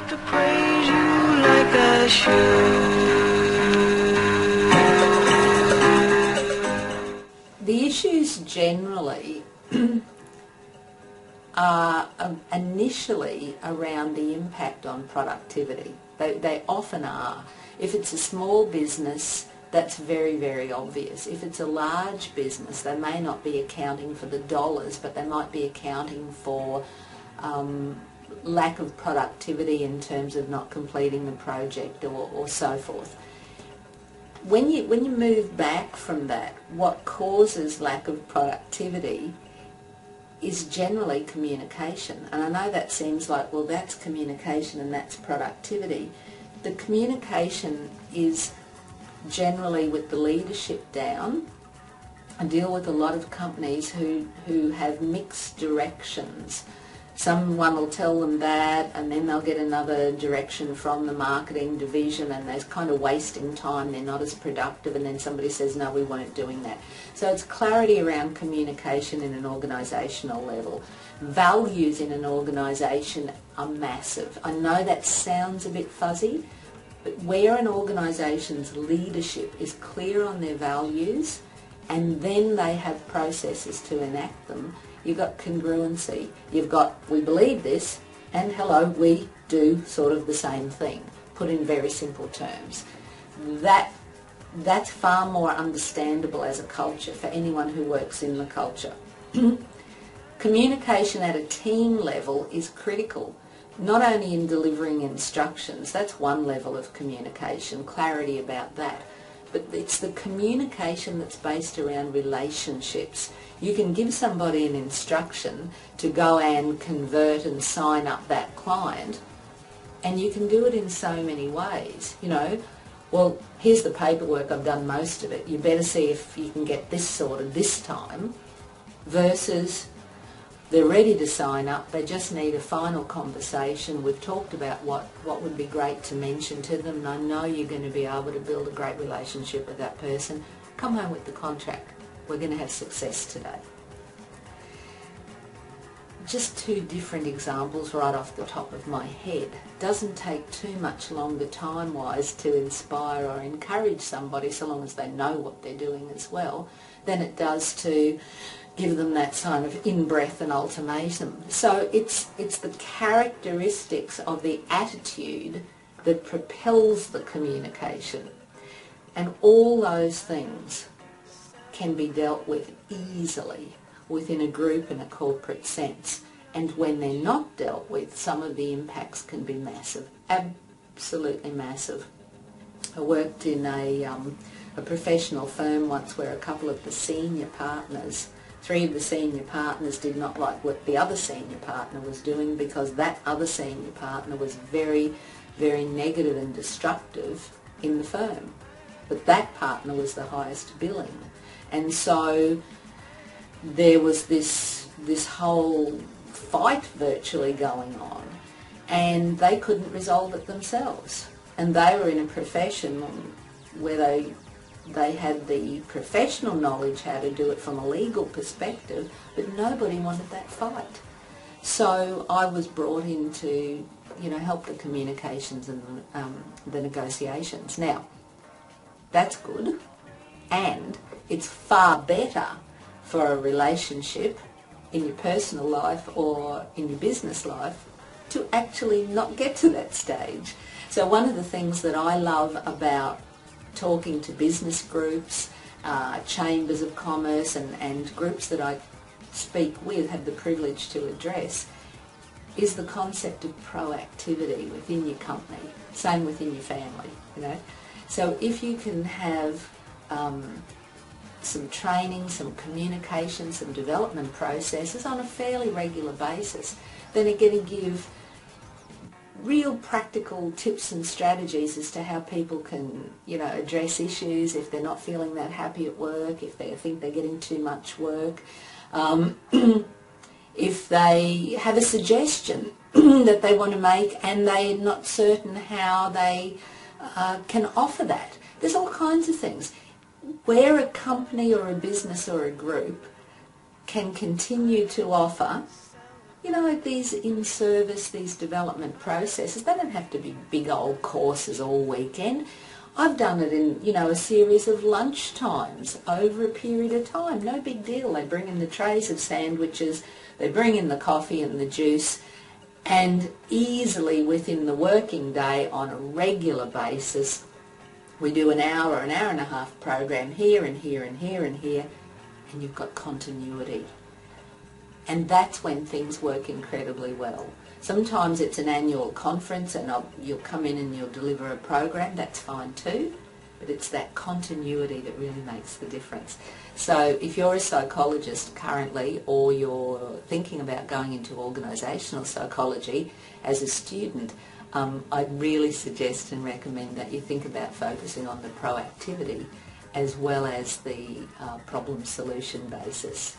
to praise you like I should. The issues generally are initially around the impact on productivity. They often are. If it's a small business, that's very, very obvious. If it's a large business, they may not be accounting for the dollars, but they might be accounting for lack of productivity in terms of not completing the project or so forth. When you move back from that, what causes lack of productivity is generally communication. And I know that seems like, well, that's communication and that's productivity. The communication is generally with the leadership down. I deal with a lot of companies who have mixed directions. Someone will tell them that, and then they'll get another direction from the marketing division, and they're kind of wasting time. They're not as productive, and then somebody says, no, we weren't doing that. So it's clarity around communication in an organisational level. Values in an organisation are massive. I know that sounds a bit fuzzy, but where an organisation's leadership is clear on their values, and then they have processes to enact them, you've got congruency. You've got, we believe this, and hello, we do sort of the same thing, put in very simple terms. That's far more understandable as a culture for anyone who works in the culture. Communication at a team level is critical, not only in delivering instructions, that's one level of communication, clarity about that, but it's the communication that's based around relationships. You can give somebody an instruction to go and convert and sign up that client, and you can do it in so many ways. You know, well, here's the paperwork, I've done most of it, you better see if you can get this sorted this time, versus they're ready to sign up, they just need a final conversation. We've talked about what would be great to mention to them, and I know you're going to be able to build a great relationship with that person. Come home with the contract. We're going to have success today. Just two different examples right off the top of my head. Doesn't take too much longer time-wise to inspire or encourage somebody, so long as they know what they're doing as well, than it does to give them that sign of in-breath and ultimatum. So it's the characteristics of the attitude that propels the communication. And all those things can be dealt with easily within a group in a corporate sense. And when they're not dealt with, some of the impacts can be massive, absolutely massive. I worked in a professional firm once where a couple of the senior partners, three of the senior partners did not like what the other senior partner was doing, because that other senior partner was very, very negative and destructive in the firm. But that partner was the highest billing. And so there was this whole fight virtually going on, and they couldn't resolve it themselves. And they were in a profession where they had the professional knowledge how to do it from a legal perspective, but nobody wanted that fight. So I was brought in to, help the communications and the negotiations. Now, that's good, and it's far better for a relationship in your personal life or in your business life to actually not get to that stage. So one of the things that I love about talking to business groups, chambers of commerce, and groups that I speak with, have the privilege to address, is the concept of proactivity within your company, same within your family, So if you can have some training, some communication, some development processes on a fairly regular basis, then you're going to give real practical tips and strategies as to how people can, address issues if they're not feeling that happy at work, if they think they're getting too much work, if they have a suggestion that they want to make and they're not certain how they can offer that. There's all kinds of things. Where a company or a business or a group can continue to offer You know, these in-service, these development processes, they don't have to be big old courses all weekend. I've done it in, you know, a series of lunch times over a period of time. No big deal. They bring in the trays of sandwiches, they bring in the coffee and the juice, and easily within the working day on a regular basis, we do an hour and a half program here and here and here and here, and you've got continuity. And that's when things work incredibly well. Sometimes it's an annual conference and you'll come in and you'll deliver a program, that's fine too, but it's that continuity that really makes the difference. So if you're a psychologist currently, or you're thinking about going into organisational psychology as a student, I'd really suggest and recommend that you think about focusing on the proactivity as well as the problem solution basis.